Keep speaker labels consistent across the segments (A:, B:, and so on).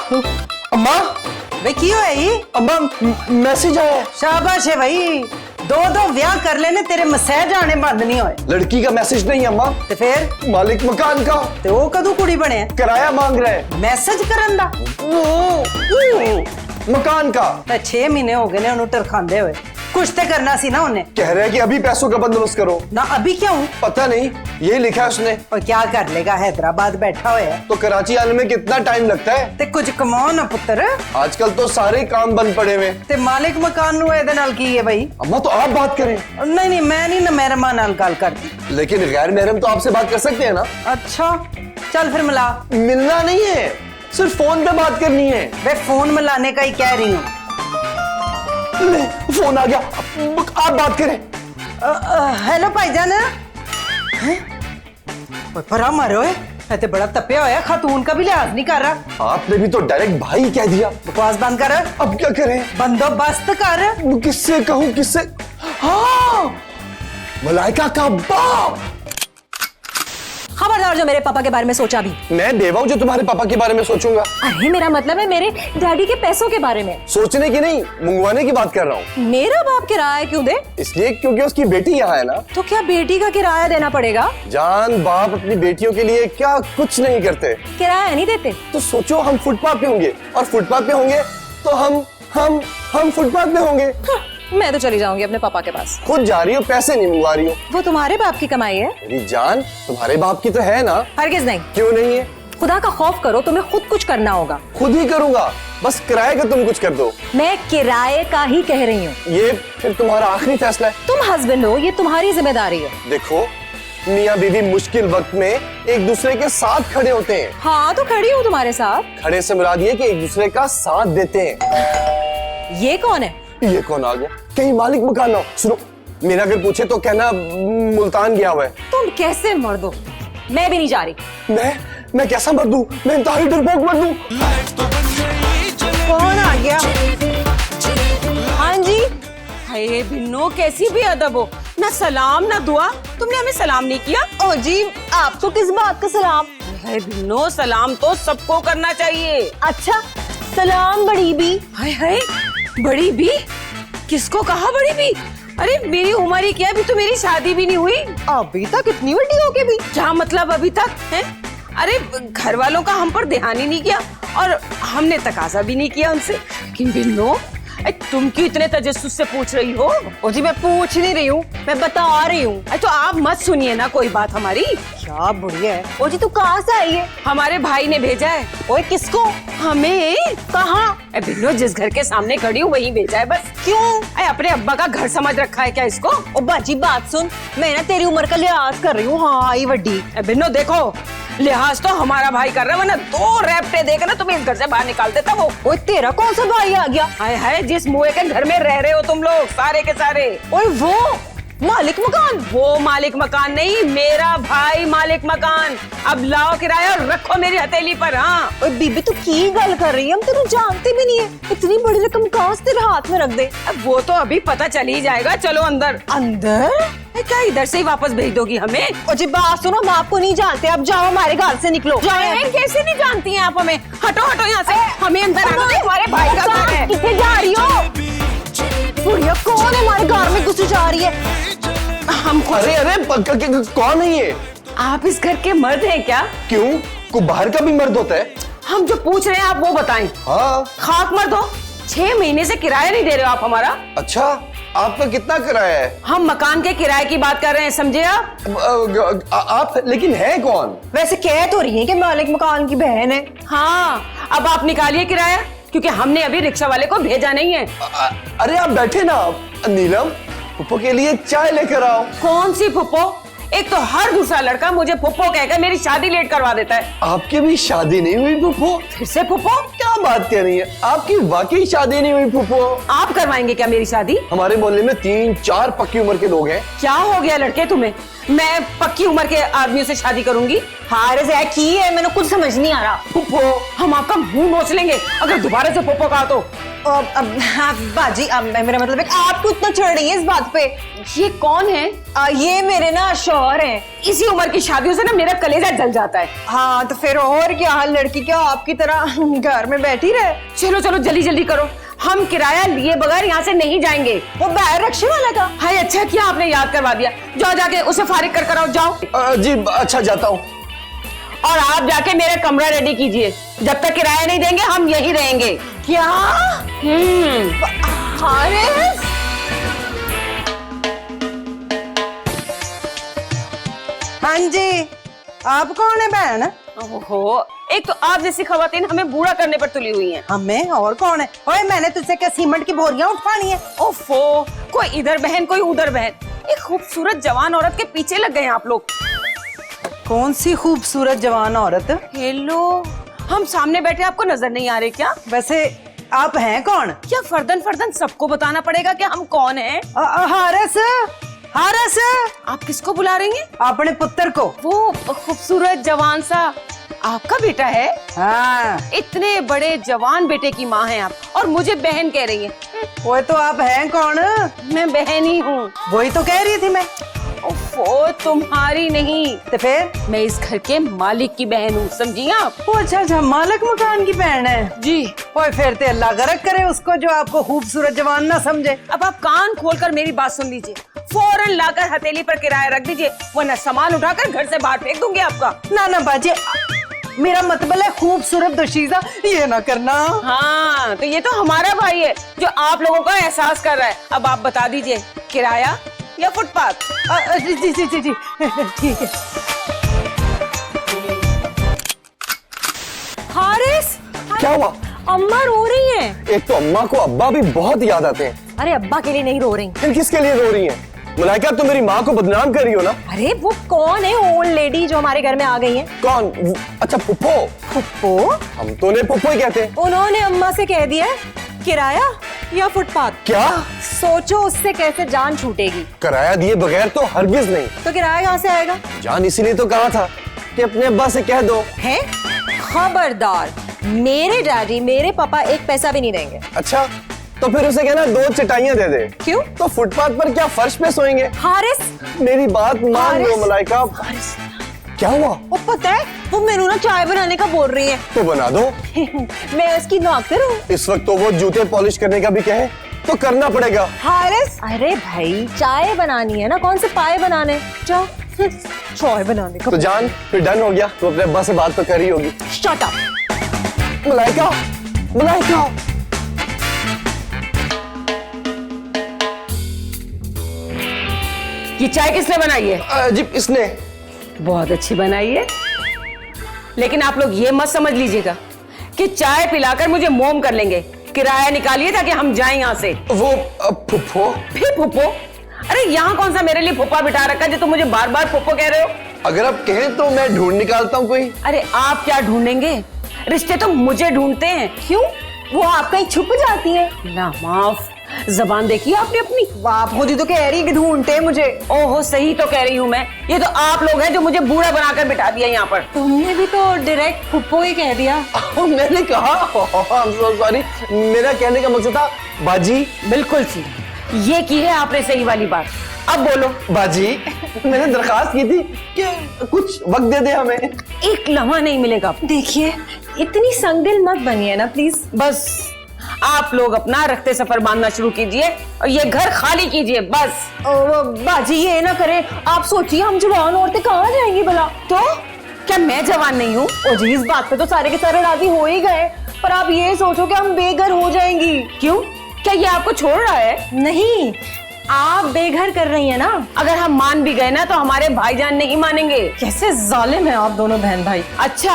A: अम्मा
B: वे की होया ही?
A: अम्मा मैसेज आया है।
B: शाबाश है भाई, दो ब्याह कर लेने तेरे मसैज आने बंद नहीं होए।
A: लड़की का मैसेज नहीं अम्मा,
B: ते फिर
A: मालिक मकान का।
B: ते वो कदू कुड़ी बने
A: किराया मांग रहा है
B: मैसेज करन दा।
A: मकान का।
B: 6 महीने हो गए ने उन्हें टरखांदे हुए, कुछ तो करना सी ना उन्हें।
A: कह रहे हैं कि अभी पैसों का बंदोबस्त करो
B: ना अभी क्यों?
A: पता नहीं, ये लिखा है उसने।
B: और क्या कर लेगा, हैदराबाद बैठा हुआ है
A: तो कराची आने में कितना टाइम लगता है?
B: ते कुछ कमाओ ना पुत्र।
A: आजकल तो सारे काम बंद पड़े हुए।
B: ते मालिक मकान नु एदे नाल की है भाई?
A: अम्मा तो आप बात करें।
B: नहीं मैं नहीं ना मेहरमा नाल गल करती।
A: लेकिन गैर महरम तो आपसे बात कर सकते हैं ना।
B: अच्छा चल फिर मिला।
A: मिलना नहीं है, सिर्फ फोन पे बात करनी है।
B: वे फोन मिलाने का ही कह रही हूँ।
A: फोन आ गया, आप बात करें।
B: हेलो भाईजान। परा मारो है ते बड़ा तपिया होया, खातून का भी लिहाज नहीं कर रहा।
A: आपने भी तो डायरेक्ट भाई कह दिया।
B: बकवास बंद कर।
A: अब क्या करें?
B: बंदोबस्त कर।
A: किससे कहूँ, किससे? हाँ, मलाइका का बाप।
C: खबरदार जो मेरे पापा के बारे में सोचा भी।
A: मैं बेवा हूँ जो तुम्हारे पापा के बारे में सोचूंगा।
C: अरे मेरा मतलब है मेरे डैडी के पैसों के बारे में।
A: सोचने की नहीं, मंगवाने की बात कर रहा हूँ।
C: मेरा बाप किराया क्यों दे?
A: इसलिए क्योंकि उसकी बेटी यहाँ है ना।
C: तो क्या बेटी का किराया देना पड़ेगा?
A: जान बाप अपनी बेटियों के लिए क्या कुछ नहीं करते।
C: किराया नहीं देते?
A: तो सोचो हम फुटपाथ पे होंगे, और फुटपाथ पे होंगे तो हम फुटपाथ पे होंगे।
C: मैं तो चली जाऊंगी अपने पापा के पास।
A: खुद जा रही हो, पैसे नहीं मंगवा रही हो।
C: वो तुम्हारे बाप की कमाई है।
A: मेरी जान, तुम्हारे बाप की तो है ना।
C: हरगिज नहीं।
A: क्यों नहीं है?
C: खुदा का खौफ करो, तुम्हें खुद कुछ करना होगा।
A: खुद ही करूंगा, बस किराए का तुम कुछ कर दो।
C: मैं किराए का ही कह रही हूँ।
A: ये फिर तुम्हारा आखिरी फैसला है।
C: तुम हस्बैंड हो, ये तुम्हारी जिम्मेदारी है।
A: देखो, मियाँ बीवी मुश्किल वक्त में एक दूसरे के साथ खड़े होते हैं।
C: हाँ तो खड़ी हूँ तुम्हारे साथ।
A: खड़े से मुराद ये कि एक दूसरे का साथ देते हैं।
C: ये कौन है?
A: ये कौन आ गया? कहीं मालिक मकान ना हो। सुनो, मेरा अगर पूछे तो कहना मुल्तान गया हुआ है।
C: तुम कैसे मर्द हो? मैं भी नहीं जा रही।
A: मैं कैसा मर्द हूँ? मैं इंतहाई डरपोक मर्द हूँ।
B: कौन आ गया?
C: हाँ जी।
D: हाय भिन्नो, कैसी भी अदब हो, ना सलाम ना दुआ। तुमने हमें सलाम नहीं किया।
C: ओ जी, आपको किस बात का सलाम?
D: हाय भिन्नो, सलाम तो सबको करना चाहिए।
C: अच्छा, सलाम बड़ी बी।
D: हाय हाय, बड़ी बी? किसको कहा बड़ी बी? अरे मेरी उम्र ही क्या, अभी तो मेरी शादी भी नहीं हुई।
C: अभी तक इतनी बड़ी हो के भी?
D: क्या मतलब अभी तक है? अरे घर वालों का हम पर ध्यान ही नहीं किया, और हमने तकाजा भी नहीं किया उनसे। लेकिन भिन्नो, तुम क्यों इतने तजस्सुस से पूछ रही हो?
C: ओ जी, मैं पूछ नहीं रही हूँ, मैं बता रही हूँ।
D: तो आप मत सुनिए ना कोई बात हमारी।
B: क्या बुढ़िया है।
C: ओ जी, तू कहाँ से आई है?
D: हमारे भाई ने भेजा है।
C: ओए किसको?
D: हमें?
C: कहाँ?
D: भिन्नो, जिस घर के सामने खड़ी हूँ वहीं भेजा है बस।
C: क्यों?
D: अपने अब्बा का घर समझ रखा है क्या इसको?
C: ओ बाजी बात सुन, मैं ना तेरी उम्र का लिहाज कर रही हूँ। हाँ आई वड्डी।
D: भिन्नो देखो, लिहाज तो हमारा भाई कर रहा है, वरना 2 रैपटे देकर ना तुम्हें इस घर से बाहर निकाल देता वो।
C: ओए तेरा कौन सा भाई आ गया?
D: हाय हाय, जिस मुए के घर में रह रहे हो तुम लोग सारे के सारे।
C: ओए वो मालिक मकान?
D: वो मालिक मकान नहीं, मेरा भाई मालिक मकान। अब लाओ किराया और रखो मेरी हथेली पर। हाँ
C: ओए बीबी, तू की गल कर रही है? हम तेरे जानते भी नहीं है। इतनी बड़ी रकम कहाँ से तेरे हाथ में रख दे?
D: अब वो तो अभी पता चल ही जाएगा। चलो अंदर।
C: अंदर?
D: क्या इधर से ही वापस भेज दोगी हमें?
C: ओ जी बात सुनो, हम आपको नहीं जानते। अब जाओ, हमारे घर से निकलो।
D: कैसे नहीं जानती हैं आप हमें? हटो हटो यहाँ से, हमें अंदर आने दो, हमारे भाई का घर है।
C: किथे जा रही हो? बुढ़िया कौन है हमारे घर में घुसी जा रही है?
D: हम खुद।
A: अरे कौन है ये?
D: आप इस घर के मर्द हैं क्या?
A: क्यों, को बाहर का भी मर्द होता है?
D: हम जो पूछ रहे हैं आप वो बताएं।
A: हाँ।
D: खाक मर्द हो, 6 महीने से किराया नहीं दे रहे हो आप हमारा।
A: अच्छा, आपका कितना किराया है?
D: हम मकान के किराए की बात कर रहे हैं, समझे आप?
A: आप लेकिन है कौन?
C: वैसे कह तो रही है कि मालिक मकान की बहन है।
D: हाँ, अब आप निकालिए किराया, क्योंकि हमने अभी रिक्शा वाले को भेजा नहीं है।
A: अरे आप बैठे ना। नीलम, पुप्पो के लिए चाय लेकर आओ।
D: कौन सी पुप्पो? एक तो हर दूसरा लड़का मुझे पुप्पो कहकर मेरी शादी लेट करवा देता है।
A: आपकी भी शादी नहीं हुई पुप्पो?
D: फिर से पुप्पो?
A: क्या बात कर रही है? आपकी वाकई शादी नहीं हुई पुप्पो?
D: आप करवाएंगे क्या मेरी शादी?
A: हमारे मोहल्ले में 3-4 पक्की उम्र के लोग हैं।
D: क्या हो गया लड़के तुम्हें? मैं पक्की उम्र के आदमियों से शादी करूंगी।
C: हारिस है की है, मैंने कुछ समझ नहीं आ रहा।
D: फुप्पो, हम आपका मुंह नोच लेंगे अगर दोबारा से फुप्पो कहा तो।
C: हाँ, बाजी मेरा मतलब है कि आपको इतना चढ़ रही है इस बात पे।
D: ये कौन है?
C: ये मेरे ना शौहर हैं।
D: इसी उम्र की शादियों से ना मेरा कलेजा जल जाता है।
C: हाँ तो फिर और क्या, लड़की क्या आपकी तरह घर में बैठी रहे?
D: चलो चलो जल्दी जल्दी करो, हम किराया लिए बगैर यहाँ से नहीं जाएंगे।
C: वो बाहर रक्षे वाला था।
D: हाय अच्छा किया आपने याद करवा दिया। जाओ जाके उसे फारिग कर आओ, जाओ।
A: जी अच्छा जाता हूँ।
D: और आप जाके मेरा कमरा रेडी कीजिए, जब तक किराया नहीं देंगे हम यहीं रहेंगे।
C: क्या? हारिस हाँ जी, आप कौन है बहन?
D: ओहो, एक तो आप जैसी खवातीन हमें बूढ़ा करने पर तुली हुई हैं।
C: हमें और कौन है? ओए मैंने तुझसे क्या सीमेंट की बोरियां उठानी है?
D: ओफो, कोई इधर बहन कोई उधर बहन, एक खूबसूरत जवान औरत के पीछे लग गए हैं आप लोग।
C: कौन सी खूबसूरत जवान औरत?
D: हेलो, हम सामने बैठे आपको नजर नहीं आ रहे क्या?
C: वैसे आप हैं कौन?
D: क्या फर्दन फर्दन सबको बताना पड़ेगा कि हम कौन हैं?
C: हारिस, हारिस,
D: आप किसको बुला रही हैं?
C: अपने पुत्र को।
D: वो खूबसूरत जवान सा आपका बेटा है?
C: हाँ।
D: इतने बड़े जवान बेटे की माँ हैं आप और मुझे बहन कह रही हैं।
C: वो तो आप हैं कौन?
D: मैं बहन ही हूँ।
C: वही तो कह रही थी मैं।
D: ओफो, तुम्हारी नहीं,
C: तो फिर?
D: मैं इस घर के मालिक की बहन हूँ, समझी आप?
C: वो अच्छा अच्छा, मालिक मकान की बहन है
D: जी।
C: ओए फिर ते अल्लाह गरक करे उसको जो आपको खूबसूरत जवान ना समझे।
D: अब आप कान खोलकर मेरी बात सुन लीजिए, फौरन लाकर हथेली पर किराया रख दीजिए, वरना सामान उठाकर घर से बाहर फेंक दूंगी आपका।
C: ना ना बाजी, मेरा मतलब है खूबसूरत दोशीज़ा, ये ना करना।
D: हाँ तो ये तो हमारा भाई है जो आप लोगों का एहसास कर रहा है। अब आप बता दीजिए, किराया या फुटपाथ?
C: जी जी जी जी जी ठीक है।
B: हारिस,
A: क्या हुआ?
B: अम्मा रो रही हैं।
A: एक तो अम्मा को अब्बा भी बहुत याद आते हैं।
B: अरे अब्बा के लिए नहीं रो रही।
A: फिर किसके लिए रो रही हैं? मलाइका, तुम मेरी माँ को बदनाम कर रही हो ना?
B: अरे वो कौन है ओल्ड लेडी जो हमारे घर में आ गई है?
A: कौन? अच्छा पुप्पो।
B: पुप्पो?
A: हम तो उन्हें पुप्पो ही कहते हैं।
B: उन्होंने अम्मा से कह दिया है किराया या फुटपाथ।
A: क्या?
B: सोचो उससे कैसे जान छूटेगी।
A: किराया दिए बगैर तो हरगिज नहीं।
B: तो किराया कहाँ से आएगा?
A: जान इसीलिए तो कहा था कि अपने अब्बा से कह दो।
B: है? खबरदार, मेरे डैडी मेरे पापा एक पैसा भी नहीं देंगे।
A: अच्छा तो फिर उसे कहना 2 चटाइयाँ दे दे।
B: क्यों?
A: तो फुटपाथ पर क्या फर्श पे सोएंगे?
B: हारिस,
A: मेरी बात मान लो
B: हारिस।
A: मलाइका। क्या हुआ?
B: वो पता है वो मेनू ना चाय बनाने का बोल रही है।
A: तो बना दो।
B: मैं उसकी नौकर हूँ।
A: इस वक्त तो वो जूते पॉलिश करने का भी कहे तो करना पड़ेगा।
B: हारिस, अरे भाई चाय बनानी है ना, कौन से पाए बनाने? जाओ चाय बनाने का।
A: तो जान फिर डन हो गया, तो अपने अब्बा से बात तो कर ही होगी।
B: Shut up.
A: मलाइका, मलाइका।
D: ये चाय किसने बनाई है?
A: जी इसने।
D: बहुत अच्छी बनाई है, लेकिन आप लोग ये मत समझ लीजिएगा कि चाय पिलाकर मुझे मोम कर लेंगे। किराया निकालिए ताकि हम जाएं यहाँ से।
A: वो फुप्पो।
D: फिर फुप्पो? अरे यहाँ कौन सा मेरे लिए फुप्पा बिठा रखा है जो तुम मुझे बार बार फुप्पो कह रहे हो?
A: अगर आप कहें तो मैं ढूंढ निकालता हूँ कोई।
D: अरे आप क्या ढूंढेंगे, रिश्ते तो मुझे ढूंढते हैं।
B: क्यों? वो आप कहीं छुप जाती है?
D: ना माफ, जबान देखी आपने अपनी?
C: बाप खुद ही तो कह रही है कि ढूंढते हैं मुझे।
D: ओहो सही तो कह रही हूँ मैं, ये तो आप लोग हैं जो मुझे बूढ़ा बनाकर बिठा दिया यहाँ पर।
B: तुमने भी तो डायरेक्ट फुप्पो ही कह दिया।
A: मैंने कहा सॉरी, मेरा कहने का मकसद था बाजी।
D: बिल्कुल सी, ये की है आपने सही वाली बात। अब बोलो।
A: बाजी, मैंने दरखास्त की थी कि कुछ वक्त दे दे हमें।
D: एक लम्हा नहीं मिलेगा।
B: देखिए इतनी संगदिल मत बनिए ना प्लीज।
D: बस आप लोग अपना रखते सफर बांधना शुरू कीजिए और ये घर खाली कीजिए बस।
B: बाजी ये ना करें, आप सोचिए हम जवान औरतें कहाँ जाएंगी भला?
D: तो क्या मैं जवान नहीं हूँ?
B: ओ जी, इस बात पे तो सारे के सारे राजी हो ही गए, पर आप ये सोचो कि हम बेघर हो जाएंगी।
D: क्यों? क्या ये आपको छोड़ रहा है?
B: नहीं, आप बेघर कर रही हैं ना।
D: अगर हम मान भी गए ना तो हमारे भाईजान नहीं मानेंगे।
B: कैसे जालिम है आप दोनों बहन भाई।
D: अच्छा,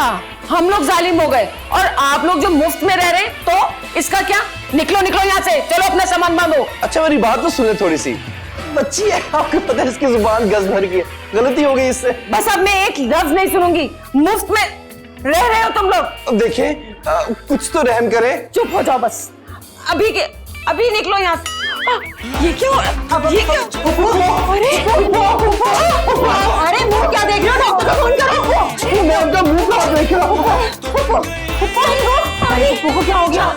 D: हम लोग जालिम हो गए और आप लोग जो मुफ्त में रह रहे, तो इसका क्या? निकलो निकलो यहाँ से, चलो अपना सामान बांधो।
A: अच्छा मेरी बात तो सुने थोड़ी सी। बच्ची है, आपको पता है इसकी जुबान गज भर की है, गलती हो गई इससे।
D: बस अब मैं एक लफ्ज नहीं सुनूंगी। मुफ्त में रह रहे हो तुम लोग।
A: अब देखिए कुछ तो रहम करें।
D: चुप हो जाओ बस, अभी निकलो यहाँ से। ये क्या
B: अरे मुंह क्या देख रहे हो? डॉक्टर को फोन करो।
A: मैं आपका मुंह कहाँ देख रहा हूँ?
B: अरे फूफो क्या हो गया?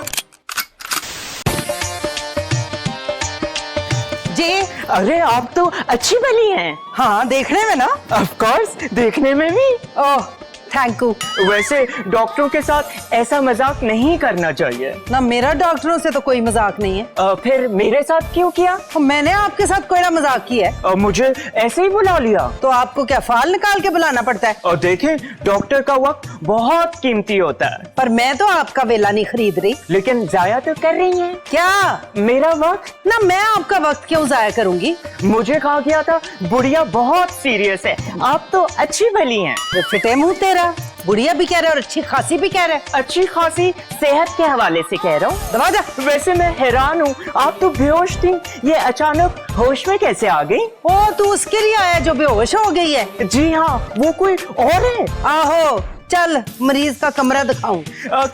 C: जी
E: अरे आप तो अच्छी बनी हैं।
C: हाँ, देखने में ना।
E: ऑफ कोर्स, देखने में भी।
C: Oh thank you.
E: वैसे डॉक्टरों के साथ ऐसा मजाक नहीं करना चाहिए।
C: ना मेरा डॉक्टरों से तो कोई मजाक नहीं है।
E: फिर मेरे साथ क्यों किया?
C: तो मैंने आपके साथ कोई ना मजाक किया है।
E: मुझे ऐसे ही बुला लिया।
C: तो आपको क्या फाल निकाल के बुलाना पड़ता है?
E: और देखें, डॉक्टर का वक्त बहुत कीमती होता है।
C: पर मैं तो आपका वेला नहीं खरीद रही।
E: लेकिन जाया तो कर रही हैं।
C: क्या?
E: मेरा वक्त?
C: ना मैं आपका वक्त क्यों जाया करूंगी?
E: मुझे कहा गया था बुढ़िया बहुत सीरियस है, आप तो अच्छी भली हैं।
C: फिटे मुंह तेरा। बुढ़िया भी कह रहा है और अच्छी खासी भी कह रहा है।
E: अच्छी खासी सेहत के हवाले से कह रहा हूँ।
C: दबा जा।
E: वैसे मैं हैरान हूँ, आप तो बेहोश थी, ये अचानक होश में कैसे आ गई?
C: ओ तू उसके लिए आया जो बेहोश हो गई है?
E: जी हाँ, वो कोई और है।
C: आहो चल मरीज का कमरा दिखाऊं।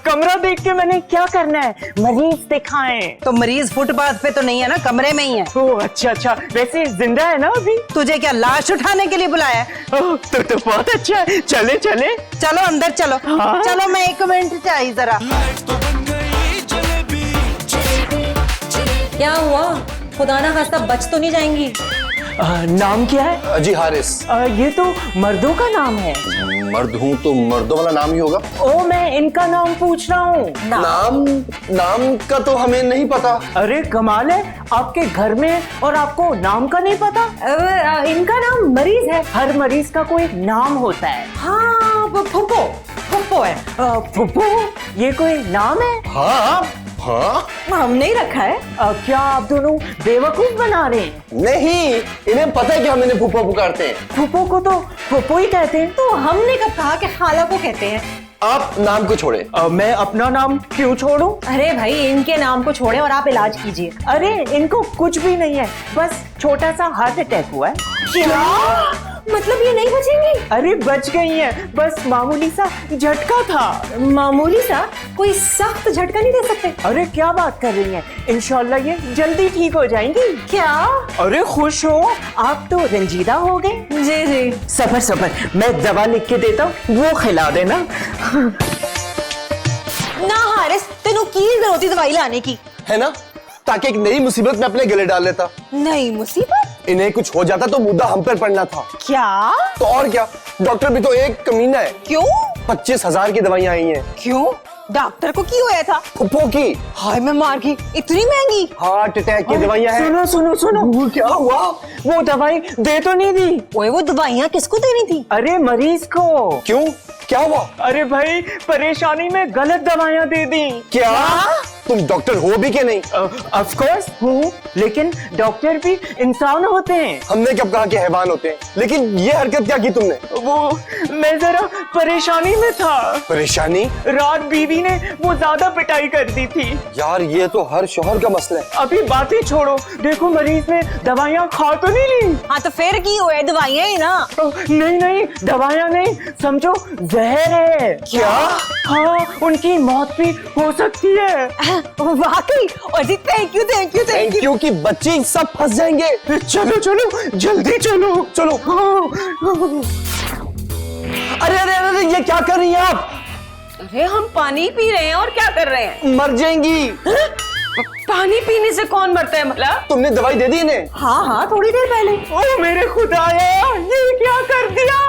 E: कमरा देख के मैंने क्या करना है? मरीज दिखाएं।
C: तो मरीज फुटपाथ पे तो नहीं है ना, कमरे में ही है।
E: ओह अच्छा अच्छा, वैसे जिंदा है ना अभी?
C: तुझे क्या लाश उठाने के लिए बुलाया है?
E: ओह, तो बहुत अच्छा है, चले चले।
C: चलो अंदर चलो।
E: हाँ।
C: चलो मैं 1 मिनट चाहिए जरा।
B: क्या हुआ? खुदा ना खास्ता बच तो नहीं जाएंगी?
E: नाम क्या है?
A: जी हारिस।
E: ये तो मर्दों का नाम है।
A: मर्द हूँ तो मर्दों वाला नाम ही होगा।
E: ओ मैं इनका नाम पूछ रहा हूँ।
A: नाम का तो हमें नहीं पता।
E: अरे कमाल है, आपके घर में और आपको नाम का नहीं पता?
B: इनका नाम मरीज है।
E: हर मरीज का कोई नाम होता है।
B: हाँ फूफो, फूफो है।
E: फुप्पू, ये कोई नाम है?
A: हाँ हाँ।
B: हमने ही रखा है।
E: क्या आप दोनों बेवकूफ बना रहे हैं?
A: नहीं, इन्हें पता है कि हम इन्हें फूफा पुकारते हैं।
E: फुप्पू को तो फुप्पू ही कहते हैं।
B: तो हमने कब कहा कि खाला को कहते हैं?
A: आप नाम को छोड़े।
E: मैं अपना नाम क्यों छोड़ूं?
B: अरे भाई इनके नाम को छोड़े और आप इलाज कीजिए।
E: अरे इनको कुछ भी नहीं है, बस छोटा सा हार्ट अटैक हुआ है।
B: क्या मतलब ये नहीं बचेंगी?
E: अरे बच गई हैं, बस मामूली सा झटका था।
B: मामूली सा? कोई सख्त झटका नहीं दे सकते?
E: अरे क्या बात कर रही हैं? इंशाल्लाह ये जल्दी ठीक हो जाएंगी।
B: क्या?
E: अरे खुश हो, आप तो रंजीदा हो गए।
B: जी जी।
E: सबर सबर, मैं दवा लिख के देता हूँ, वो खिला देना।
B: ना हारिस, तेनू की जरूरत होती दवाई लाने की?
A: है ना, ताकि एक नई मुसीबत में अपने गले डाल लेता।
B: नहीं मुसीबत?
A: इन्हें कुछ हो जाता तो मुद्दा हम पर पड़ना था।
B: क्या?
A: तो और क्या, डॉक्टर भी तो एक कमीना है।
B: क्यों?
A: 25,000 की दवाइयाँ आई हैं।
B: क्यों? डॉक्टर को की होया था?
A: फुप्पो की
B: हाय मैं मार गई, इतनी महंगी?
A: हार्ट अटैक की दवाइयाँ हैं।
E: सुनो सुनो सुनो,
A: क्या हुआ?
E: वो दवाई दे तो नहीं दी?
B: ओए वो दवाइयाँ किसको देनी थी?
E: अरे मरीज को।
A: क्यों, क्या हुआ?
E: अरे भाई परेशानी में गलत दवाइयाँ दे दी।
A: क्या तुम डॉक्टर हो भी कि नहीं?
E: ऑफ कोर्स हूँ, लेकिन डॉक्टर भी इंसान होते हैं।
A: हमने कब कहा कि हैवान होते हैं? लेकिन ये हरकत क्या की तुमने?
E: वो मैं जरा परेशानी में था।
A: परेशानी?
E: रात बीवी ने वो ज्यादा पिटाई कर दी थी।
A: यार ये तो हर शोहर का मसला है।
E: अभी बातें छोड़ो, देखो मरीज ने दवाइयाँ खा तो नहीं ली?
B: हाँ तो फिर की होया? दवाइयाँ ही ना।
E: नहीं नहीं, दवाइयाँ नहीं, समझो जहर है।
A: क्या?
E: हाँ, उनकी मौत भी हो सकती है।
B: वाकई? और जी thank you thank you thank you.
A: क्योंकि बच्चे सब फंस जाएंगे।
E: चलो चलो जल्दी चलो
A: चलो। अरे अरे अरे, ये क्या कर रही हैं आप?
D: अरे हम पानी पी रहे हैं और क्या कर रहे हैं?
A: मर जाएंगी।
D: पानी पीने से कौन मरता है मतलब?
A: तुमने दवाई दे दी इन्हें?
B: हाँ हाँ थोड़ी देर पहले।
E: ओ मेरे खुदाया, ये क्या कर दिया?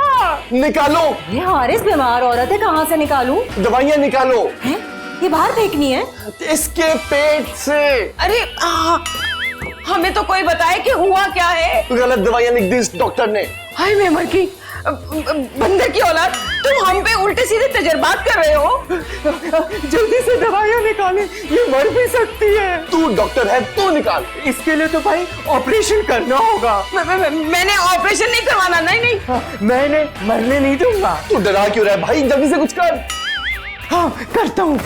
A: निकालो
B: ये हारिस बीमार औरत है, कहाँ से निकालूं?
A: दवाइयाँ निकालो।
B: हैं? ये बाहर फेंकनी है?
A: इसके पेट से।
D: अरे हमें तो कोई बताए कि हुआ क्या है।
A: गलत दवाइयाँ लिख दी इस डॉक्टर ने।
D: हाय मैं मर गई। बंदे की औलाद, तुम हम पे उल्टे सीधे तजर्बात कर रहे हो।
E: जल्दी से दवाइयाँ निकालें, ये मर भी सकती है।
A: तू डॉक्टर है तो निकाल।
E: इसके लिए तो भाई ऑपरेशन करना होगा।
D: मैंने ऑपरेशन नहीं करवाना। नहीं नहीं,
E: मैंने मरने नहीं दूंगा।
A: तू डरा क्यों रहा है भाई? जल्दी से कुछ कर।
E: हाँ करता हूँ।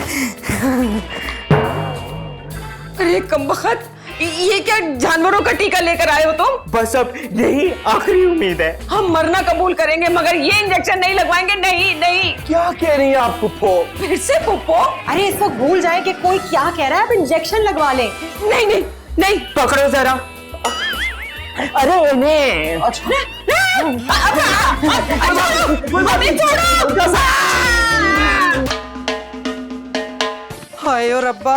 D: अरे कमबख्त, ये क्या जानवरों का टीका लेकर आए हो तुम?
E: बस अब यही आखिरी उम्मीद है।
D: हम मरना कबूल करेंगे मगर ये इंजेक्शन नहीं लगवाएंगे। नहीं नहीं।
A: क्या कह रही हैं आप फुप्पो?
D: फिर से पुप्पो?
B: अरे इसको भूल जाए कि कोई क्या कह रहा है, आप इंजेक्शन लगवा लें।
D: नहीं नहीं नहीं
E: पकड़ो जरा। अरे इन्हें
D: अभी छोड़ो।
F: हाय और रब्बा,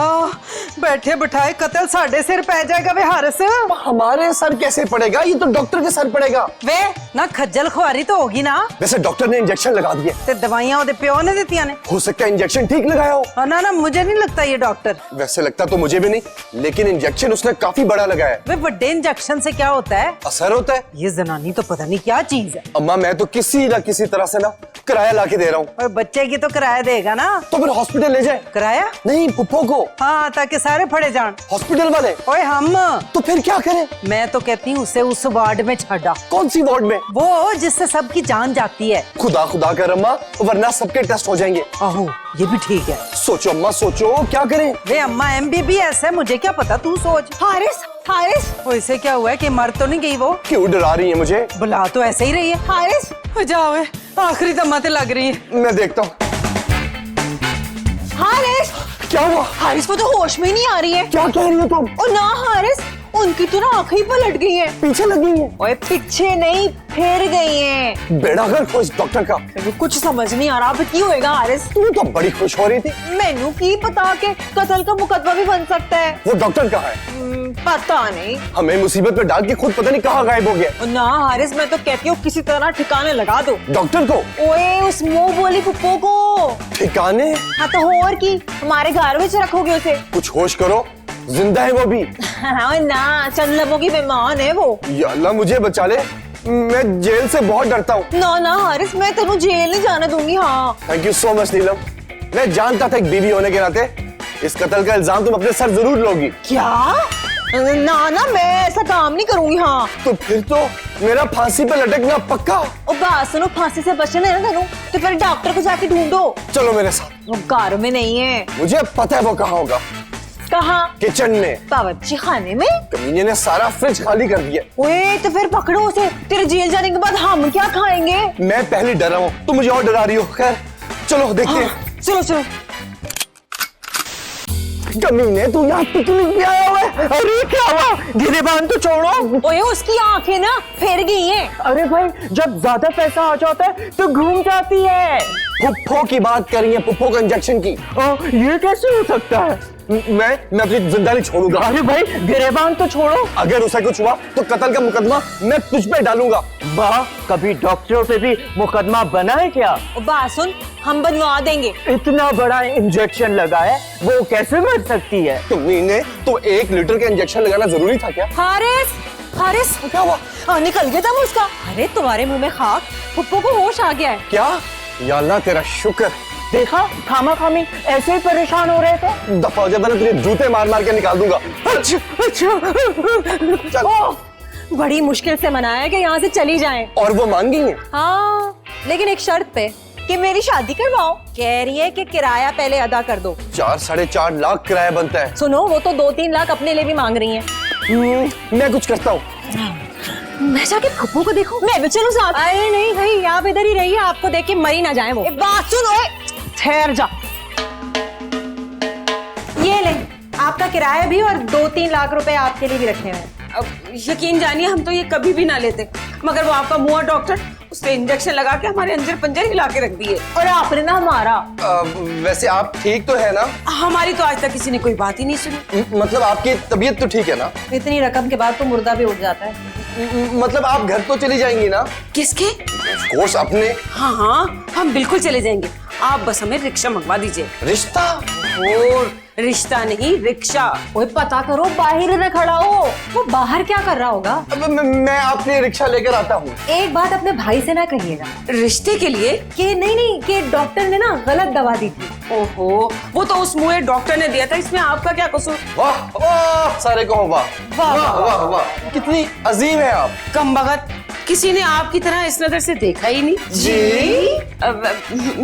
F: बैठे बिठाए कत्ल साढ़े सिर पै जाएगा वे हारस।
A: हमारे सर कैसे पड़ेगा, ये तो डॉक्टर के सर पड़ेगा।
F: वे ना खज्जल खुआरी तो होगी ना।
A: वैसे डॉक्टर ने इंजेक्शन लगा दिए,
F: ते दवाइयां ओदे प्यो ने दित्तियां ने।
A: हो सकता है इंजेक्शन ठीक लगाया हो।
F: ना ना मुझे नहीं लगता ये डॉक्टर।
A: वैसे लगता तो मुझे भी नहीं, लेकिन इंजेक्शन उसने काफी बड़ा लगाया है।
F: वे बड़े इंजेक्शन से क्या होता है?
A: असर होता है।
F: ये जनानी तो पता नहीं क्या चीज है।
A: अम्मा मैं तो किसी न किसी तरह से ना किराया लाके दे रहा हूँ।
F: और बच्चे की तो किराया देगा ना।
A: तो फिर हॉस्पिटल ले जाए।
F: किराया?
A: नहीं, पुप्पो को।
F: हाँ, ताकि सारे फड़े जान।
A: हॉस्पिटल वाले?
F: ओए हम
A: तो फिर क्या करें?
F: मैं तो कहती हूँ उसे उस वार्ड में छाड़ा।
A: कौन सी वार्ड में?
F: वो जिससे सबकी जान जाती है।
A: खुदा खुदा कर अम्मा, वरना सबके टेस्ट हो जाएंगे।
F: आहो, ये भी ठीक है।
A: सोचो अम्मा सोचो, क्या करें?
F: वे अम्मा MBBS है, मुझे क्या पता, तू सोच।
C: हारिस, हारिस,
F: वैसे क्या हुआ है कि मर तो नहीं गई वो?
A: क्यों डरा रही है मुझे?
F: बुला तो ऐसे ही रही है।
C: हारिस,
F: जाओ, आखिरी दम्मा ते लग रही है।
A: मैं देखता हूँ।
C: हारिस,
A: क्या हुआ?
C: हारिस वो तो होश में ही नहीं आ रही है।
A: क्या कह रही हो तुम?
C: और ना हारिस, उनकी तो ना आंखें ही पलट गई हैं।
A: पीछे लगी है।
C: ओए पीछे नहीं, फिर गई हैं।
A: बेड़ा गर्क हो इस डॉक्टर का।
C: मेनू कुछ समझ नहीं आ रहा, अब की होएगा हारिस?
A: तू तो बड़ी खुश हो रही थी।
C: मेनू की पता के कत्ल का मुकदमा भी बन सकता है।
A: वो डॉक्टर कहाँ है?
C: पता नहीं।
A: हमें मुसीबत में डाल के खुद पता नहीं कहाँ गायब हो गया।
C: और ना हारिस, मैं तो कहती हूँ किसी तरह ठिकाने लगा दो।
A: डॉक्टर को?
C: ओए उस मुंह बोली पुप्पो को।
A: ठिकाने?
C: हाँ तो और की, हमारे घर में रखोगे उसे?
A: कुछ होश करो, जिंदा है वो भी।
C: हाँ ना, चंद लबों की मेहमान है वो।
A: या अल्लाह मुझे बचा ले, मैं जेल से बहुत डरता हूँ।
C: ना ना हारिस, मैं तेनू जेल नहीं जाने दूंगी। हाँ
A: थैंक यू सो मच नीलम। मैं जानता था एक बीवी होने के नाते इस कत्ल का इल्जाम तुम अपने सर जरूर लोगी।
C: क्या? ना ना, मैं ऐसा काम नहीं करूंगी। हाँ
A: तो फिर तो मेरा फांसी पे लटकना पक्का।
C: और बात सुनो, फांसी से बचना है ना तेनू, तो फिर डॉक्टर को जाके ढूंढो।
A: चलो मेरे साथ।
C: वो घर में नहीं है।
A: मुझे पता है वो कहाँ होगा।
C: कहाँ?
A: किचन में।
C: बावर्ची खाने में?
A: कमीने ने सारा फ्रिज खाली कर दिया।
C: ओए तो फिर पकड़ो उसे, तेरे जेल जाने के बाद हम क्या खाएंगे?
A: मैं पहले डरा हूँ, तुम मुझे और डरा रही हो। खैर चलो देखते हैं।
C: चलो चलो।
A: कमीने तू यहाँ पिकनिक पे आया हुआ है?
E: अरे क्या हुआ? गिरेबान तो छोड़ो।
C: ओए उसकी आंखें ना फिर गई हैं।
E: अरे भाई, जब ज्यादा पैसा आ जाता है तो घूम जाती है।
A: पुप्पो की बात कर रही है, पुप्पो का इंजेक्शन की।
E: ये कैसे हो सकता है?
A: मैं अपनी जिंदा नहीं छोड़ूंगा।
E: अरे भाई, गिरेबान तो छोड़ो।
A: अगर उसे कुछ हुआ तो कत्ल का मुकदमा मैं तुझ पे डालूंगा।
E: वाह, कभी डॉक्टरों पे भी मुकदमा बना है क्या?
C: और बात सुन, हम बनवा देंगे।
E: इतना बड़ा इंजेक्शन लगा है, वो कैसे मर सकती है?
A: कमीने तो 1 लीटर का इंजेक्शन लगाना जरूरी था क्या?
C: हारिस, हारिस,
A: क्या हुआ?
C: निकल गया था वो उसका। अरे तुम्हारे मुंह में खाक, पुप्पो को होश आ गया है।
A: क्या? या अल्लाह तेरा शुक्र।
E: देखा, खामा खामी ऐसे ही परेशान हो रहे थे।
A: दफा हो जाए वरना तुझे जूते मार मार के निकाल दूंगा।
E: अच्छा अच्छा।
A: चल।
C: बड़ी मुश्किल से मनाया कि यहाँ से चली जाएं।
A: और वो मान गई है?
C: हाँ, लेकिन एक शर्त पे कि मेरी शादी करवाओ। कह रही है कि किराया पहले अदा कर दो।
A: 4 साढ़े 4 लाख किराया बनता है।
C: सुनो, वो तो 2-3 लाख अपने लिए भी मांग रही हैं।
A: मैं कुछ करता हूँ।
C: मैं जाके फुप्पो को देखूं? मैं भी चलूं साथ? अरे नहीं भाई, आप इधर ही रहिए, आपको देख के मरी ना जाए वो। एक बात सुन, ओए ठहर जा। ये ले, आपका किराया भी और 2-3 लाख रुपए आपके लिए भी रखे हुए हैं।
D: अब यकीन जानिए हम तो ये कभी भी ना लेते, मगर वो आपका मुआ डॉक्टर उसने इंजेक्शन लगा के हमारे अंजर पंजर हिला के रख दिए।
C: और आपने ना हमारा।
A: वैसे आप ठीक तो है ना?
D: हमारी तो आज तक किसी ने कोई बात ही नहीं सुनी।
A: मतलब आपकी तबीयत तो ठीक है ना?
C: इतनी रकम के बाद तो मुर्दा भी उठ जाता है।
A: मतलब आप घर तो चली जाएंगी ना?
D: किसके?
A: कोर्स अपने।
D: हाँ हाँ, हम बिल्कुल चले जाएंगे। आप बस हमें रिक्शा मंगवा दीजिए।
A: रिश्ता?
D: और रिश्ता नहीं, रिक्शा।
C: ओए पता करो, बाहर न खड़ा हो। वो बाहर क्या कर रहा होगा?
A: अब मैं आपके रिक्शा लेकर आता हूँ।
C: एक बात अपने भाई से ना कहिएगा
D: रिश्ते के लिए?
C: कि नहीं कि डॉक्टर ने ना गलत दवा दी थी।
D: ओहो, वो तो उस मुँह डॉक्टर ने दिया था, इसमें आपका क्या कसूर?
A: वाह वाह, सारे को वाह वाह वाह वाह, कितनी अजीम है आप।
D: कम बगत, किसी ने आपकी तरह इस नजर से देखा ही नहीं।
A: जी?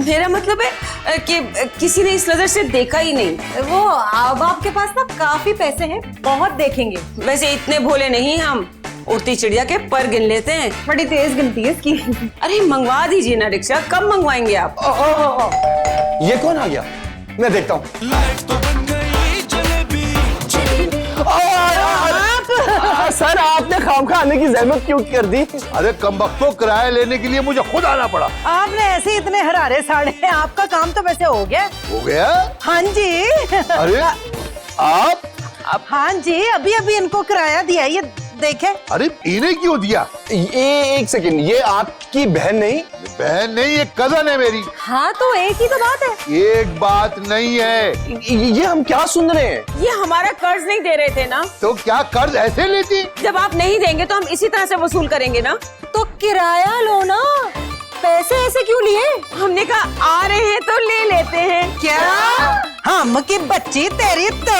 D: मेरा मतलब है कि किसी ने इस नजर से देखा ही नहीं।
C: वो अब आपके पास ना काफी पैसे हैं, बहुत देखेंगे।
D: वैसे इतने भोले नहीं हम, उड़ती चिड़िया के पर गिन लेते हैं।
C: बड़ी तेज गिनती है इसकी।
D: अरे मंगवा दीजिए ना रिक्शा, कब मंगवाएंगे आप?
A: ये कौन आ गया? मैं देखता हूँ। सर आपने खामखा आने की जहमत क्यों कर दी?
G: अरे कमबख्तो किराया लेने के लिए मुझे खुद आना पड़ा।
F: आपने ऐसे इतने हरारे साड़े, आपका काम तो वैसे हो गया।
G: हो गया?
F: हाँ जी।
G: अरे आप?
F: हाँ जी, अभी अभी इनको किराया दिया, ये देखे।
G: अरे इन्हें क्यों दिया?
A: ये एक सेकंड, ये आपकी बहन नहीं?
G: बहन नहीं, ये कजन है मेरी।
B: हाँ तो एक ही तो बात है।
G: एक बात नहीं है।
A: ये हम क्या सुन रहे हैं?
D: ये हमारा कर्ज नहीं दे रहे थे ना?
G: तो क्या कर्ज ऐसे लेती?
D: जब आप नहीं देंगे तो हम इसी तरह से वसूल करेंगे ना।
B: तो किराया लो ना, पैसे ऐसे क्यों लिए?
D: हमने कहा आ रहे हैं तो ले लेते हैं।
F: क्या हम की बच्ची तेरी तो